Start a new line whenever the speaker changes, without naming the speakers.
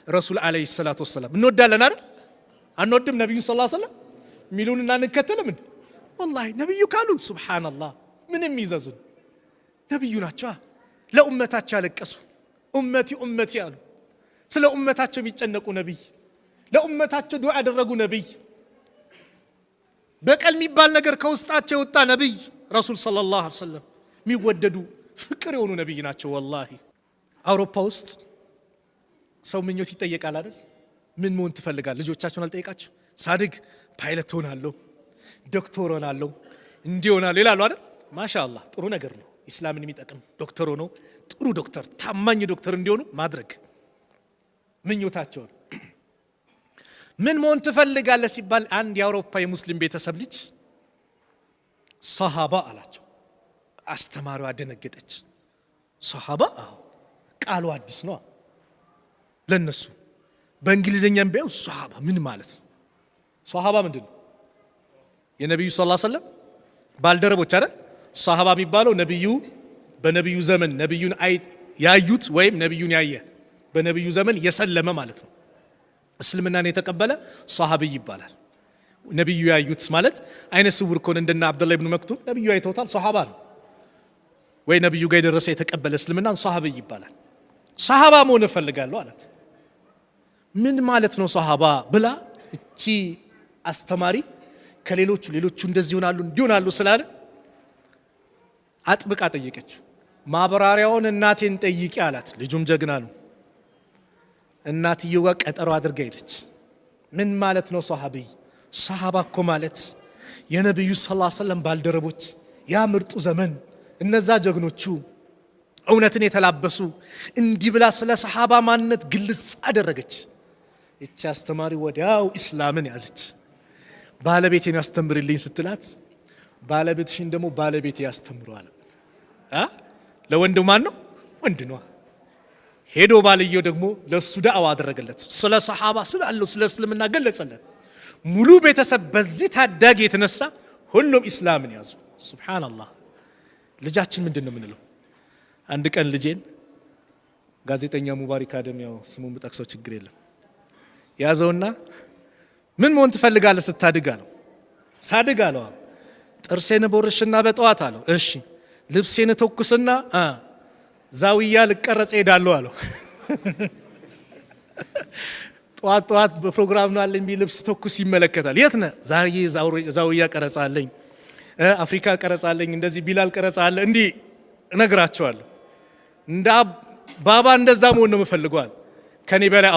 ረሱል አለይሂ ሰላቱ ወሰለም እንወዳለን አይደል? አንወድም? ነብዩ ሰለላሁ ዐለይሂ ወሰለም ሚሉንና እንከተልም እንዴ? ወላሂ ነብዩ ካሉ ሱብሃንአላህ ምንም ይዘዙን ነብዩ ናቸው። ለኡመታቸው ያለቀሱ ኡመቲ ኡመቲ አሉ። ስለ ኡመታቸው የሚጨነቁ ነብይ፣ ለኡመታቸው ዱዓ ያደረጉ ነብይ፣ በቀል የሚባል ነገር ከውስጣቸው የወጣ ነብይ ረሱል ሰለላሁ ዐለይሂ ወሰለም የሚወደዱ ፍቅር የሆኑ ነብይ ናቸው። ወላሂ አውሮፓ ውስጥ ሰው ምኞት ይጠየቃል አይደል? ምን መሆን ትፈልጋለህ? ልጆቻቸውን አልጠየቃቸው? ሳድግ ፓይለት ሆናለሁ፣ ዶክተር ሆናለሁ፣ እንዲሆናለሁ ይላሉ አይደል? ማሻአላህ ጥሩ ነገር ነው። ኢስላምን የሚጠቅም ዶክተር ሆነው ጥሩ ዶክተር፣ ታማኝ ዶክተር እንዲሆኑ ማድረግ ምኞታቸው። ምን መሆን ትፈልጋለህ ሲባል አንድ የአውሮፓ የሙስሊም ቤተሰብ ልጅ ሰሃባ አላቸው። አስተማሪዋ ደነገጠች። ሰሃባ? አዎ ቃሉ አዲስ ነው ለነሱ። በእንግሊዘኛም ቢያው ሰሃባ ምን ማለት ነው? ሰሃባ ምንድነው? የነብዩ ሰለላሁ ዐለይሂ ወሰለም ባልደረቦች አይደል? ሰሃባ የሚባለው ነብዩ በነብዩ ዘመን ነብዩን ያዩት ወይም ነብዩን ያየ በነብዩ ዘመን የሰለመ ማለት ነው። እስልምናን የተቀበለ ሰሃቢ ይባላል። ነብዩ ያዩት ማለት አይነ ስውር ከሆነ እንደና አብዱላህ ኢብኑ መክቱም ነብዩ አይተውታል፣ ሰሃባ ነው። ወይ ነብዩ ጋር የደረሰ የተቀበለ እስልምናን ሰሃቢ ይባላል። ሰሃባ መሆን እፈልጋለሁ አላት። ምን ማለት ነው ሰሃባ ብላ እቺ አስተማሪ ከሌሎቹ እንደዚህ ይሆናሉ እንዲሆናሉ ስላለ አጥብቃ ጠየቀችው። ማብራሪያውን እናቴን ጠይቂ አላት። ልጁም ጀግና ነው። እናትየው ጋር ቀጠሮ አድርጋ ሄደች። ምን ማለት ነው ሰሃቢ? ሰሃባ እኮ ማለት የነብዩ ሰለላሁ ዐለይሂ ወሰለም ባልደረቦች፣ ያ ምርጡ ዘመን እነዛ ጀግኖቹ እውነትን የተላበሱ። እንዲህ ብላ ስለ ሰሃባ ማንነት ግልጽ አደረገች። እቺ አስተማሪ ወዲያው ኢስላምን ያዘች። ባለቤቴን ያስተምርልኝ ስትላት ባለቤትሽን ደግሞ ባለቤቴ ያስተምረዋል። ለወንድ ማን ነው? ወንድ ነው። ሄዶ ባልየው ደግሞ ለሱ ዳዕዋ አደረገለት። ስለ ሰሃባ ስላለው ስለ እስልምና ገለጸለት። ሙሉ ቤተሰብ በዚህ ታዳጊ የተነሳ ሁሉም ኢስላምን ያዙ። ሱብሃንአላህ። ልጃችን ምንድነው የምንለው? አንድ ቀን ልጄን ጋዜጠኛ ሙባሪክ አደም ያው ስሙን ብጠቅሰው ችግር የለም ያዘውና ምን መሆን ትፈልጋለህ ስታድግ አለው። ሳድግ አለው ጥርሴን ቦርሽና በጠዋት አለው። እሺ ልብሴን ተኩስና ዛውያ ልቀረጽ ሄዳለሁ አለው። ጠዋት በፕሮግራም ነው አለኝ ልብስ ተኩስ ይመለከታል። የት ነህ? ዛሬ ዛውያ ቀረጻለኝ፣ አፍሪካ ቀረጻለኝ፣ እንደዚህ ቢላል ቀረጻለ እንዲህ እነግራቸዋለሁ። እንደ ባባ እንደዛ መሆን ነው የምፈልገው። ከኔ በላይ